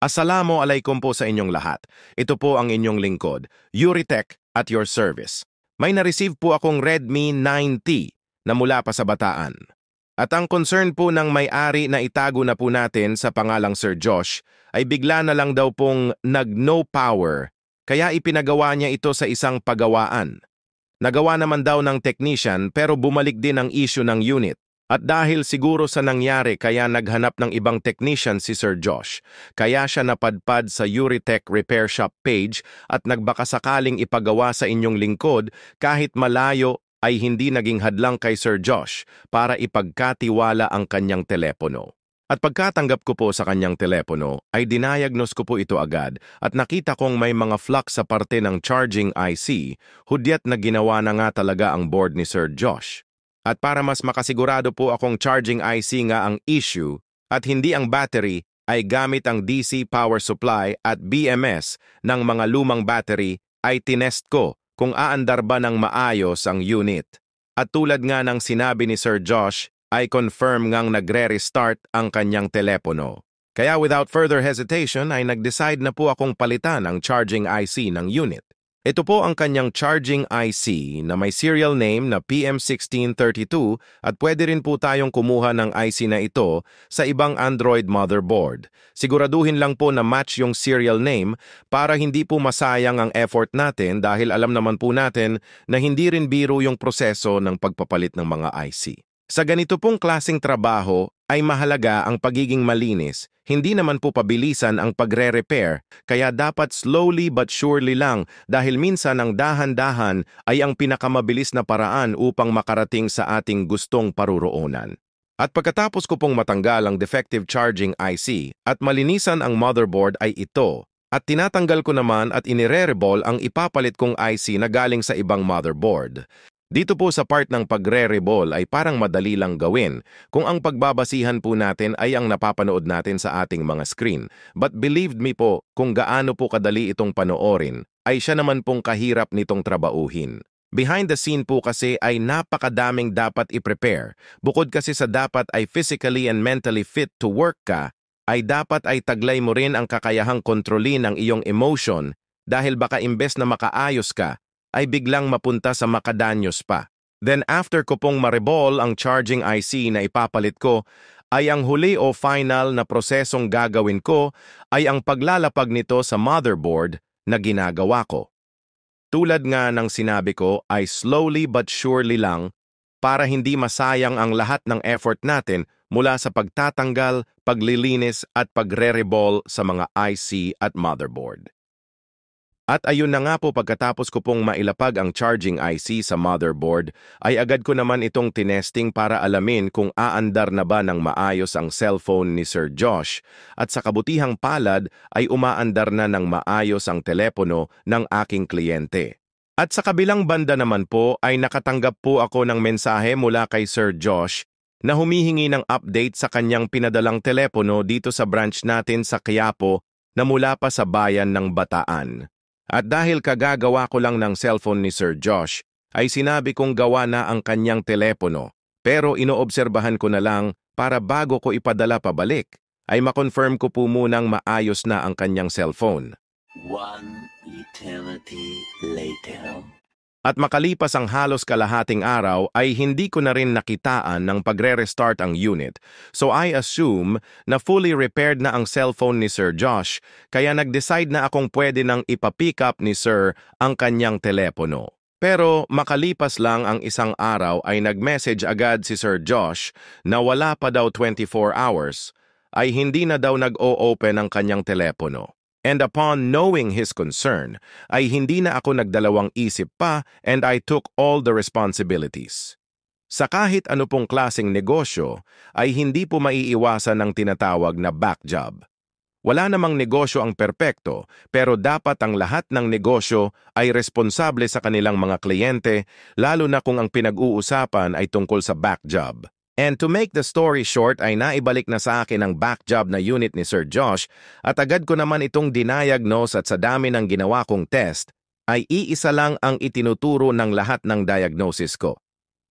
Assalamualaikum po sa inyong lahat. Ito po ang inyong lingkod, Yuritech at your service. May na-receive po akong Redmi 9T na mula pa sa Bataan. At ang concern po ng may-ari na itago na po natin sa pangalang Sir Josh ay bigla na lang daw pong nag-no power kaya ipinagawa niya ito sa isang pagawaan. Nagawa naman daw ng technician pero bumalik din ang issue ng unit. At dahil siguro sa nangyari kaya naghanap ng ibang technician si Sir Josh, kaya siya napadpad sa Yuritech Repair Shop page at nagbakasakaling ipagawa sa inyong lingkod kahit malayo ay hindi naging hadlang kay Sir Josh para ipagkatiwala ang kanyang telepono. At pagkatanggap ko po sa kanyang telepono ay dinayagnos ko po ito agad at nakita kong may mga flux sa parte ng charging IC, hudyat na ginawa na nga talaga ang board ni Sir Josh. At para mas makasigurado po akong charging IC nga ang issue at hindi ang battery ay gamit ang DC power supply at BMS ng mga lumang battery ay tinest ko kung aandar ba ng maayos ang unit. At tulad nga ng sinabi ni Sir Josh ay confirm ngang nagre-restart ang kanyang telepono. Kaya without further hesitation ay nag-decide na po akong palitan ang charging IC ng unit. Ito po ang kanyang charging IC na may serial name na PM1632 at pwede rin po tayong kumuha ng IC na ito sa ibang Android motherboard. Siguraduhin lang po na match yung serial name para hindi po masayang ang effort natin dahil alam naman po natin na hindi rin biro yung proseso ng pagpapalit ng mga IC. Sa ganito pong klaseng trabaho ay mahalaga ang pagiging malinis. Hindi naman po pabilisan ang pagre-repair, kaya dapat slowly but surely lang dahil minsan ang dahan-dahan ay ang pinakamabilis na paraan upang makarating sa ating gustong paruroonan. At pagkatapos ko pong matanggal ang defective charging IC at malinisan ang motherboard ay ito, at tinatanggal ko naman at inire-reball ang ipapalit kong IC na galing sa ibang motherboard. Dito po sa part ng pagre-reball ay parang madali lang gawin kung ang pagbabasihan po natin ay ang napapanood natin sa ating mga screen. But believe me po, kung gaano po kadali itong panoorin, ay siya naman pong kahirap nitong trabauhin. Behind the scene po kasi ay napakadaming dapat i-prepare. Bukod kasi sa dapat ay physically and mentally fit to work ka, ay dapat ay taglay mo rin ang kakayahang kontrolin ang iyong emotion dahil baka imbes na makaayos ka, ay biglang mapunta sa makadanyos pa. Then after ko pong mareball ang charging IC na ipapalit ko, ay ang huli o final na prosesong gagawin ko ay ang paglalapag nito sa motherboard na ginagawa ko. Tulad nga ng sinabi ko ay slowly but surely lang para hindi masayang ang lahat ng effort natin mula sa pagtatanggal, paglilinis at pagre-reball sa mga IC at motherboard. At ayun na nga po pagkatapos ko pong mailapag ang charging IC sa motherboard, ay agad ko naman itong tinesting para alamin kung aandar na ba ng maayos ang cellphone ni Sir Josh at sa kabutihang palad ay umaandar na ng maayos ang telepono ng aking kliyente. At sa kabilang banda naman po ay nakatanggap po ako ng mensahe mula kay Sir Josh na humihingi ng update sa kanyang pinadalang telepono dito sa branch natin sa Quiapo na mula pa sa bayan ng Bataan. At dahil kagagawa ko lang ng cellphone ni Sir Josh, ay sinabi kong gawa na ang kanyang telepono. Pero inoobserbahan ko na lang para bago ko ipadala pabalik, ay makonfirm ko po munang maayos na ang kanyang cellphone. One eternity later. At makalipas ang halos kalahating araw ay hindi ko na rin nakitaan ng pagre-restart ang unit. So I assume na fully repaired na ang cellphone ni Sir Josh kaya nag-decide na akong pwede nang ipa-pick up ni Sir ang kanyang telepono. Pero makalipas lang ang isang araw ay nag-message agad si Sir Josh na wala pa daw 24 hours ay hindi na daw nag-o-open ang kanyang telepono. And upon knowing his concern, ay hindi na ako nagdalawang isip pa and I took all the responsibilities. Sa kahit ano pong klaseng negosyo, ay hindi po maiiwasan ng tinatawag na back job. Wala namang negosyo ang perpekto, pero dapat ang lahat ng negosyo ay responsable sa kanilang mga kliyente, lalo na kung ang pinag-uusapan ay tungkol sa back job. And to make the story short ay naibalik na sa akin ang back job na unit ni Sir Josh at agad ko naman itong dinayagnos at sa dami ng ginawa kong test ay iisa lang ang itinuturo ng lahat ng diagnosis ko.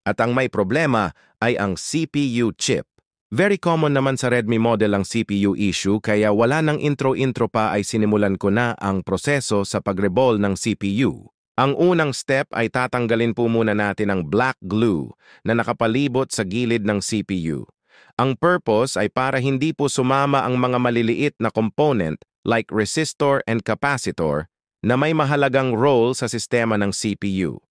At ang may problema ay ang CPU chip. Very common naman sa Redmi model ang CPU issue kaya wala nang intro-intro pa ay sinimulan ko na ang proseso sa pagrebol ng CPU. Ang unang step ay tatanggalin po muna natin ang black glue na nakapalibot sa gilid ng CPU. Ang purpose ay para hindi po sumama ang mga maliliit na component like resistor and capacitor na may mahalagang role sa sistema ng CPU.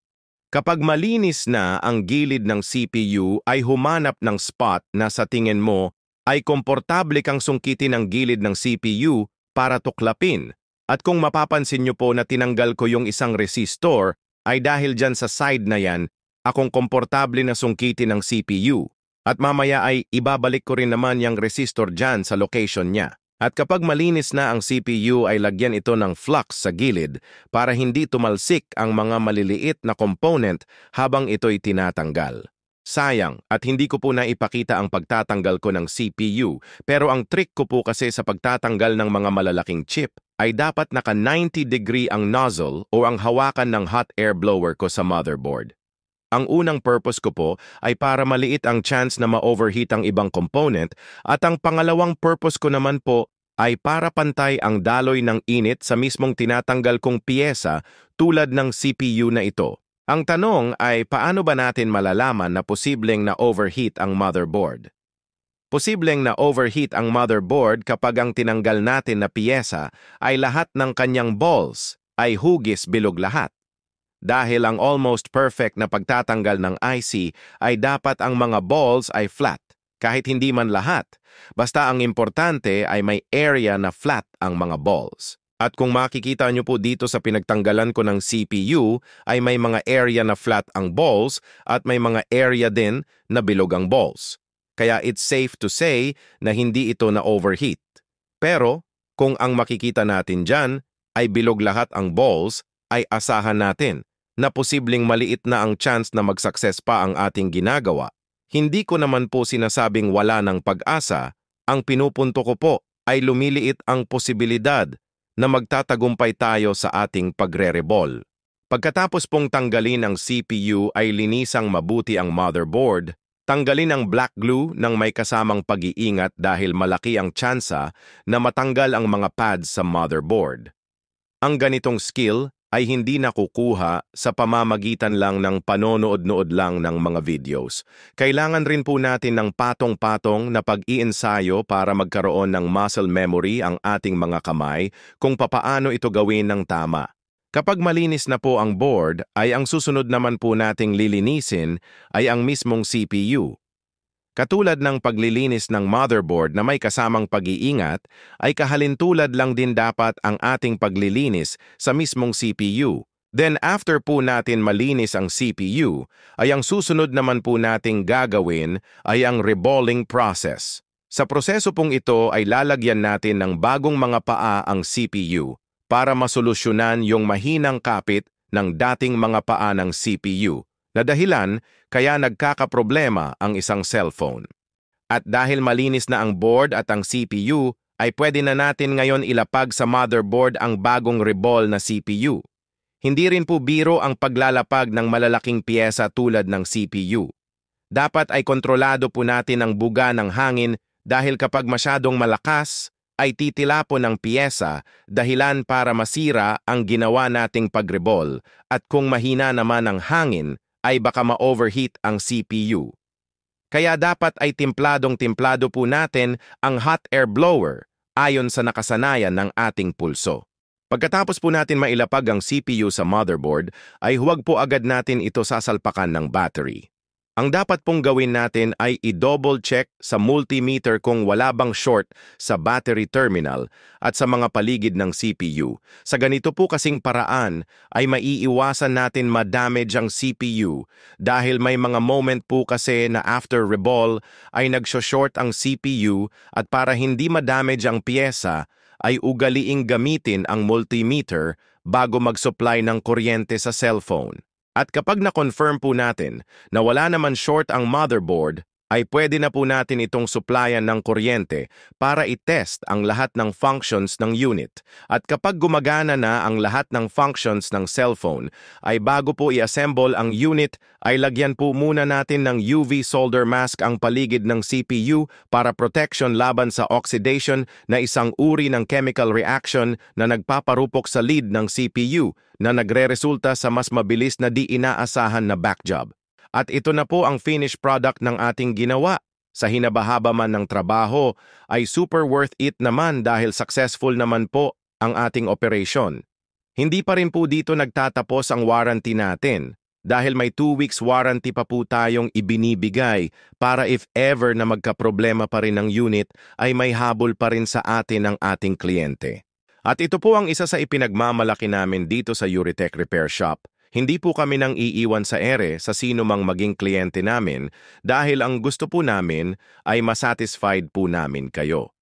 Kapag malinis na ang gilid ng CPU ay humanap ng spot na sa tingin mo ay komportable kang sungkitin ang gilid ng CPU para tuklapin. At kung mapapansin nyo po na tinanggal ko yung isang resistor ay dahil dyan sa side na yan, akong komportable na sungkitin ang CPU. At mamaya ay ibabalik ko rin naman yung resistor dyan sa location niya. At kapag malinis na ang CPU ay lagyan ito ng flux sa gilid para hindi tumalsik ang mga maliliit na component habang ito'y tinatanggal. Sayang at hindi ko po naipakita ang pagtatanggal ko ng CPU pero ang trick ko po kasi sa pagtatanggal ng mga malalaking chip ay dapat naka 90 degree ang nozzle o ang hawakan ng hot air blower ko sa motherboard. Ang unang purpose ko po ay para maliit ang chance na ma-overheat ang ibang component at ang pangalawang purpose ko naman po ay para pantay ang daloy ng init sa mismong tinatanggal kong piyesa tulad ng CPU na ito. Ang tanong ay paano ba natin malalaman na posibleng na-overheat ang motherboard? Posibleng na-overheat ang motherboard kapag ang tinanggal natin na piyesa ay lahat ng kanyang balls ay hugis bilog lahat. Dahil ang almost perfect na pagtatanggal ng IC ay dapat ang mga balls ay flat, kahit hindi man lahat. Basta ang importante ay may area na flat ang mga balls. At kung makikita nyo po dito sa pinagtanggalan ko ng CPU, ay may mga area na flat ang balls at may mga area din na bilog ang balls. Kaya it's safe to say na hindi ito na overheat. Pero kung ang makikita natin dyan ay bilog lahat ang balls, ay asahan natin na posibleng maliit na ang chance na mag-success pa ang ating ginagawa. Hindi ko naman po sinasabing wala ng pag-asa, ang pinupunto ko po ay lumiliit ang posibilidad na magtatagumpay tayo sa ating pagre-rebol. Pagkatapos pong tanggalin ang CPU ay linisang mabuti ang motherboard, tanggalin ang black glue ng may kasamang pag-iingat dahil malaki ang tsansa na matanggal ang mga pads sa motherboard. Ang ganitong skill ay hindi nakukuha sa pamamagitan lang ng panonood-nood lang ng mga videos. Kailangan rin po natin ng patong-patong na pag-iensayo para magkaroon ng muscle memory ang ating mga kamay kung papaano ito gawin ng tama. Kapag malinis na po ang board, ay ang susunod naman po nating lilinisin ay ang mismong CPU. Katulad ng paglilinis ng motherboard na may kasamang pag-iingat, ay kahalintulad lang din dapat ang ating paglilinis sa mismong CPU. Then after po natin malinis ang CPU, ay ang susunod naman po nating gagawin ay ang rebolling process. Sa proseso pong ito ay lalagyan natin ng bagong mga paa ang CPU para masolusyonan yung mahinang kapit ng dating mga paa ng CPU. Na dahilan kaya nagkakaproblema ang isang cellphone. At dahil malinis na ang board at ang CPU, ay pwede na natin ngayon ilapag sa motherboard ang bagong rebol na CPU. Hindi rin po biro ang paglalapag ng malalaking piyesa tulad ng CPU. Dapat ay kontrolado po natin ang buga ng hangin dahil kapag masyadong malakas, ay titilapon ng piyesa dahilan para masira ang ginawa nating pagrebol at kung mahina naman ang hangin, ay baka ma-overheat ang CPU. Kaya dapat ay timpladong-timplado po natin ang hot air blower ayon sa nakasanayan ng ating pulso. Pagkatapos po natin mailapag ang CPU sa motherboard, ay huwag po agad natin ito sasalpakan ng battery. Ang dapat pong gawin natin ay i-double check sa multimeter kung wala bang short sa battery terminal at sa mga paligid ng CPU. Sa ganito po kasing paraan ay maiiwasan natin ma-damage ang CPU dahil may mga moment po kasi na after rebol ay nagsho-short ang CPU at para hindi ma-damage ang piyesa ay ugaliing gamitin ang multimeter bago mag-supply ng kuryente sa cellphone. At kapag na-confirm po natin na wala naman short ang motherboard, ay pwede na po natin itong supplyan ng kuryente para i-test ang lahat ng functions ng unit. At kapag gumagana na ang lahat ng functions ng cellphone, ay bago po i-assemble ang unit, ay lagyan po muna natin ng UV solder mask ang paligid ng CPU para protection laban sa oxidation na isang uri ng chemical reaction na nagpaparupok sa lid ng CPU na nagre-resulta sa mas mabilis na di inaasahan na backjob. At ito na po ang finished product ng ating ginawa. Sa hinabahaba man ng trabaho, ay super worth it naman dahil successful naman po ang ating operation. Hindi pa rin po dito nagtatapos ang warranty natin dahil may 2 weeks warranty pa po tayong ibinibigay para if ever na magkaproblema pa rin ang unit ay may habol pa rin sa atin ang ating kliyente. At ito po ang isa sa ipinagmamalaki namin dito sa Euritech Repair Shop. Hindi po kami nang iiwan sa ere sa sino mang maging kliyente namin dahil ang gusto po namin ay masatisfied po namin kayo.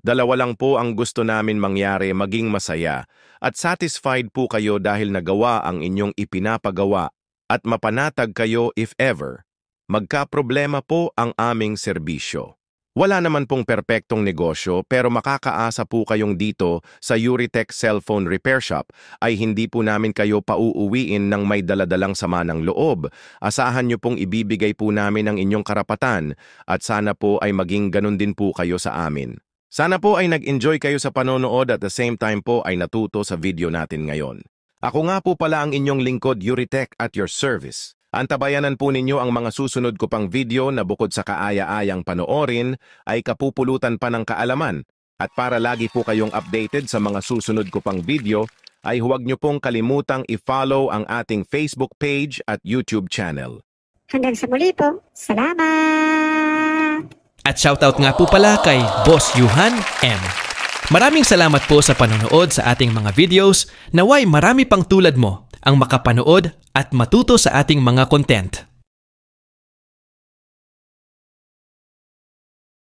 Dalawa lang po ang gusto namin mangyari, maging masaya at satisfied po kayo dahil nagawa ang inyong ipinapagawa at mapanatag kayo if ever. Magkaproblema po ang aming serbisyo. Wala naman pong perpektong negosyo pero makakaasa po kayong dito sa Euritech Cellphone Repair Shop ay hindi po namin kayo pauuwiin ng may daladalang sama ng loob. Asahan nyo pong ibibigay po namin ang inyong karapatan at sana po ay maging ganun din po kayo sa amin. Sana po ay nag-enjoy kayo sa panonood at the same time po ay natuto sa video natin ngayon. Ako nga po pala ang inyong lingkod Euritech at your service. Antabayanan po ninyo ang mga susunod ko pang video na bukod sa kaaya-ayang panoorin ay kapupulutan pa ng kaalaman. At para lagi po kayong updated sa mga susunod ko pang video, ay huwag nyo pong kalimutang i-follow ang ating Facebook page at YouTube channel. Hanggang sa muli po, salamat! At shoutout nga po pala kay Boss Yuhan M. Maraming salamat po sa panonood sa ating mga videos. Naway marami pang tulad mo ang makapanood at matuto sa ating mga content.